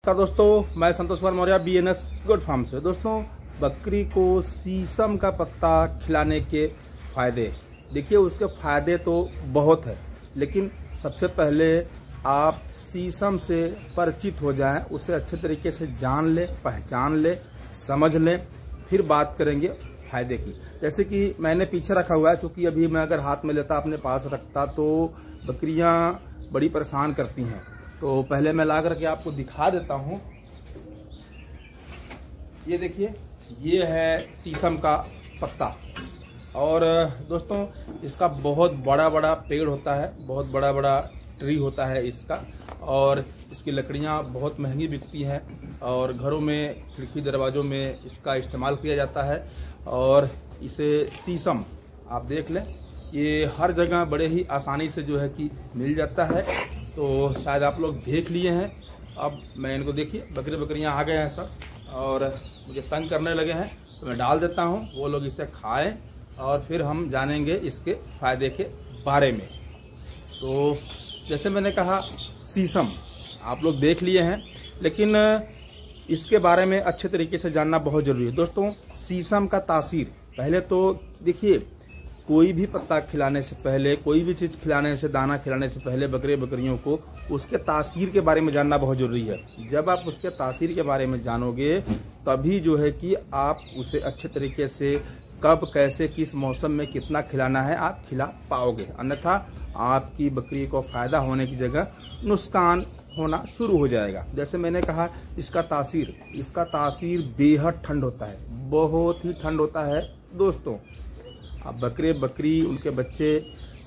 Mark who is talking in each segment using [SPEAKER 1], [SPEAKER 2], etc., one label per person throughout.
[SPEAKER 1] नमस्कार दोस्तों, मैं Santosh Kumar Maurya BNS good farm से। दोस्तों, बकरी को शीशम का पत्ता खिलाने के फायदे देखिए। उसके फायदे तो बहुत है, लेकिन सबसे पहले आप शीशम से परिचित हो जाएं, उसे अच्छे तरीके से जान ले, पहचान ले, समझ लें, फिर बात करेंगे फायदे की। जैसे कि मैंने पीछे रखा हुआ है, चूंकि अभी मैं अगर हाथ में लेता, अपने पास रखता तो बकरियां बड़ी परेशान करती हैं। तो पहले मैं ला करके आपको दिखा देता हूं। ये देखिए, ये है शीशम का पत्ता। और दोस्तों, इसका बहुत बड़ा बड़ा पेड़ होता है, बहुत बड़ा बड़ा ट्री होता है इसका। और इसकी लकड़ियां बहुत महंगी बिकती हैं और घरों में, खिड़की दरवाजों में इसका इस्तेमाल किया जाता है। और इसे शीशम आप देख लें, ये हर जगह बड़े ही आसानी से जो है कि मिल जाता है। तो शायद आप लोग देख लिए हैं। अब मैं इनको देखिए, बकरियां आ गए हैं सब और मुझे तंग करने लगे हैं, तो मैं डाल देता हूं, वो लोग इसे खाएं और फिर हम जानेंगे इसके फायदे के बारे में। तो जैसे मैंने कहा, शीशम आप लोग देख लिए हैं, लेकिन इसके बारे में अच्छे तरीके से जानना बहुत जरूरी है। दोस्तों, शीशम का तासीर, पहले तो देखिए, कोई भी पत्ता खिलाने से पहले, कोई भी चीज खिलाने से, दाना खिलाने से पहले बकरियों को उसके तासीर के बारे में जानना बहुत जरूरी है। जब आप उसके तासीर के बारे में जानोगे, तभी जो है कि आप उसे अच्छे तरीके से कब, कैसे, किस मौसम में कितना खिलाना है आप खिला पाओगे। अन्यथा आपकी बकरी को फायदा होने की जगह नुकसान होना शुरू हो जाएगा। जैसे मैंने कहा, इसका तासीर बेहद ठंड होता है, बहुत ही ठंड होता है। दोस्तों, आप बकरी, उनके बच्चे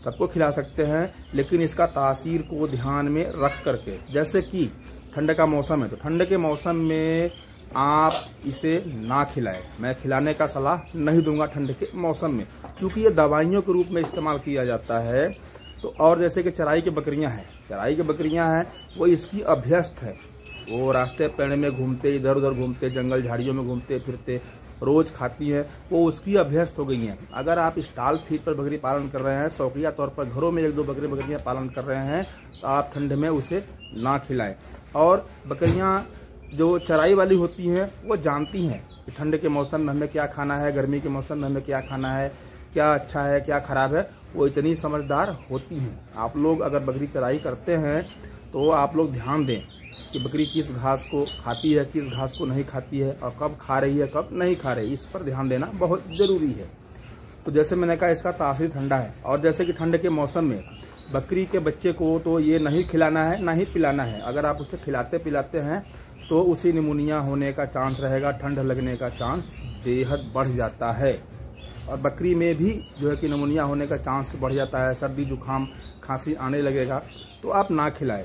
[SPEAKER 1] सबको खिला सकते हैं, लेकिन इसका तासीर को ध्यान में रख करके, जैसे कि ठंड का मौसम है, तो ठंड के मौसम में आप इसे ना खिलाएं। मैं खिलाने का सलाह नहीं दूंगा ठंड के मौसम में, क्योंकि ये दवाइयों के रूप में इस्तेमाल किया जाता है। तो और जैसे कि चराई की बकरियां हैं, वो इसकी अभ्यस्त है। वो रास्ते पेड़ में घूमते, इधर उधर घूमते, जंगल झाड़ियों में घूमते फिरते रोज खाती है, वो उसकी अभ्यस्त हो गई हैं। अगर आप स्टॉल फीड पर बकरी पालन कर रहे हैं, शौकिया तौर पर घरों में एक दो बकरियां पालन कर रहे हैं, तो आप ठंड में उसे ना खिलाएं। और बकरियां जो चराई वाली होती हैं, वो जानती हैं कि ठंड के मौसम में हमें क्या खाना है, गर्मी के मौसम में हमें क्या खाना है, क्या अच्छा है, क्या खराब है। वो इतनी समझदार होती हैं। आप लोग अगर बकरी चराई करते हैं, तो आप लोग ध्यान दें कि बकरी किस घास को खाती है, किस घास को नहीं खाती है, और कब खा रही है, कब नहीं खा रही है, इस पर ध्यान देना बहुत जरूरी है। तो जैसे मैंने कहा, इसका तासीर ठंडा है। और जैसे कि ठंड के मौसम में बकरी के बच्चे को तो ये नहीं खिलाना है, ना ही पिलाना है। अगर आप उसे खिलाते पिलाते हैं, तो उसे निमोनिया होने का चांस रहेगा, ठंड लगने का चांस बेहद बढ़ जाता है। और बकरी में भी जो है कि निमोनिया होने का चांस बढ़ जाता है, सर्दी जुकाम खांसी आने लगेगा। तो आप ना खिलाएं।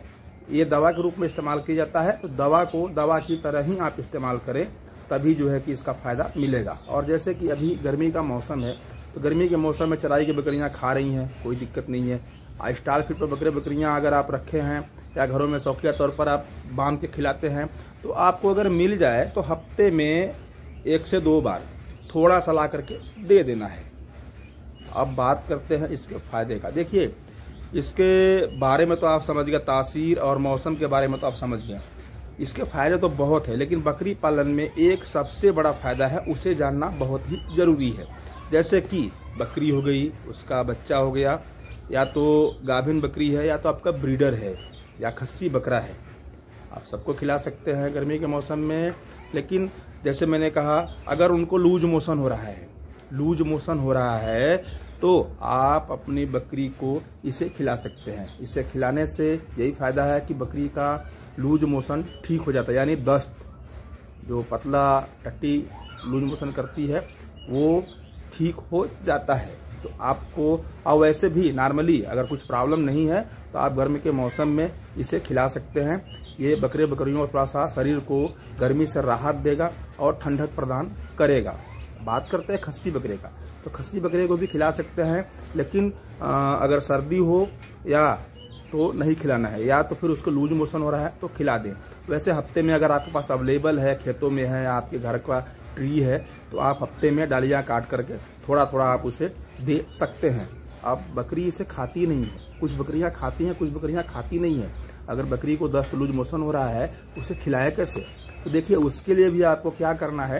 [SPEAKER 1] ये दवा के रूप में इस्तेमाल किया जाता है, तो दवा को दवा की तरह ही आप इस्तेमाल करें, तभी जो है कि इसका फायदा मिलेगा। और जैसे कि अभी गर्मी का मौसम है, तो गर्मी के मौसम में चराई की बकरियां खा रही हैं, कोई दिक्कत नहीं है। स्टॉल फीड पर बकरियां अगर आप रखे हैं, या घरों में शौकिया तौर पर आप बांध के खिलाते हैं, तो आपको अगर मिल जाए तो हफ्ते में 1 से 2 बार थोड़ा सा ला करके दे देना है। अब बात करते हैं इसके फायदे का। देखिए, इसके बारे में तो आप समझ गए, तासीर और मौसम के बारे में तो आप समझ गए। इसके फायदे तो बहुत है, लेकिन बकरी पालन में एक सबसे बड़ा फायदा है, उसे जानना बहुत ही जरूरी है। जैसे कि बकरी हो गई, उसका बच्चा हो गया, या तो गाभिन बकरी है, या तो आपका ब्रीडर है, या खस्सी बकरा है। आप सबको खिला सकते हैं गर्मी के मौसम में। लेकिन जैसे मैंने कहा, अगर उनको लूज मोशन हो रहा है, तो आप अपनी बकरी को इसे खिला सकते हैं। इसे खिलाने से यही फायदा है कि बकरी का लूज मोशन ठीक हो जाता है, यानी दस्त, जो पतला टट्टी लूज मोशन करती है, वो ठीक हो जाता है। तो आपको, और वैसे भी नॉर्मली अगर कुछ प्रॉब्लम नहीं है, तो आप गर्मी के मौसम में इसे खिला सकते हैं। ये बकरियों और थोड़ा सा शरीर को गर्मी से राहत देगा और ठंडक प्रदान करेगा। बात करते हैं खस्सी बकरे का, तो खस्सी बकरे को भी खिला सकते हैं, लेकिन अगर सर्दी हो या तो नहीं खिलाना है, या तो फिर उसको लूज मोशन हो रहा है तो खिला दें। वैसे हफ्ते में अगर आपके पास अवेलेबल है, खेतों में है, आपके घर का ट्री है, तो आप हफ्ते में डालियां काट करके थोड़ा थोड़ा आप उसे दे सकते हैं। अब बकरी इसे खाती नहीं है, कुछ बकरियां खाती हैं, कुछ बकरियां खाती नहीं हैं। अगर बकरी को दस्त लूज मोशन हो रहा है उसे खिलाए कैसे? तो देखिए उसके लिए भी आपको क्या करना है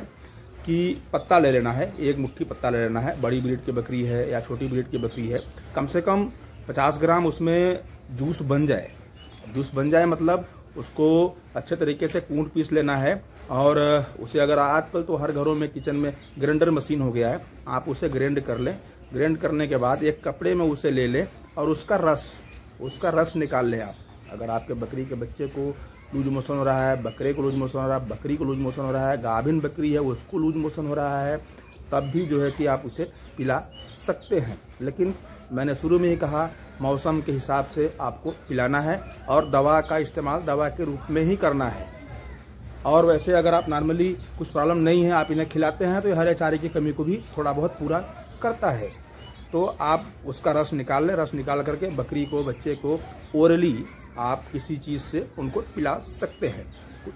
[SPEAKER 1] कि पत्ता ले लेना है, एक मुट्ठी पत्ता ले लेना है। बड़ी ब्रीड की बकरी है या छोटी ब्रीड की बकरी है, कम से कम 50 ग्राम उसमें जूस बन जाए। जूस बन जाए मतलब उसको अच्छे तरीके से कूट पीस लेना है। और उसे अगर आजकल तो हर घरों में किचन में ग्राइंडर मशीन हो गया है, आप उसे ग्राइंड कर लें। ग्राइंड करने के बाद एक कपड़े में उसे ले लें और उसका रस निकाल लें आप। अगर आपके बकरी के बच्चे को लूज मोशन हो रहा है, बकरे को लूज मोशन हो रहा है, बकरी को लूज मोशन हो रहा है, गाभिन बकरी है उसको लूज मोशन हो रहा है, तब भी जो है कि आप उसे पिला सकते हैं। लेकिन मैंने शुरू में ही कहा मौसम के हिसाब से आपको पिलाना है और दवा का इस्तेमाल दवा के रूप में ही करना है। और वैसे अगर आप नॉर्मली कुछ प्रॉब्लम नहीं है, आप इन्हें खिलाते हैं तो हरे चारे की कमी को भी थोड़ा बहुत पूरा करता है। तो आप उसका रस निकाल लें। रस निकाल करके बकरी को, बच्चे को ओरली आप किसी चीज़ से उनको पिला सकते हैं।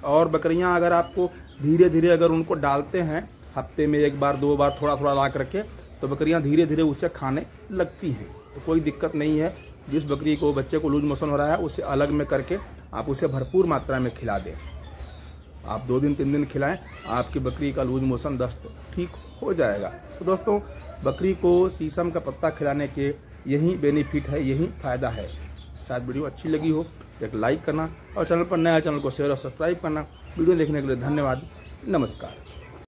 [SPEAKER 1] और बकरियां अगर आपको धीरे धीरे अगर उनको डालते हैं, हफ्ते में 1 बार 2 बार थोड़ा थोड़ा ला करके, तो बकरियां धीरे धीरे उसे खाने लगती हैं। तो कोई दिक्कत नहीं है। जिस बकरी को, बच्चे को लूज मोशन हो रहा है उसे अलग में करके आप उसे भरपूर मात्रा में खिला दें। आप 2 दिन 3 दिन खिलाएं, आपकी बकरी का लूज मोशन दस्त ठीक हो जाएगा। तो दोस्तों, बकरी को शीशम का पत्ता खिलाने के यही बेनिफिट है, यही फायदा है। शायद वीडियो अच्छी लगी हो तो एक लाइक करना और चैनल पर नया चैनल को शेयर और सब्सक्राइब करना। वीडियो देखने के लिए धन्यवाद। नमस्कार।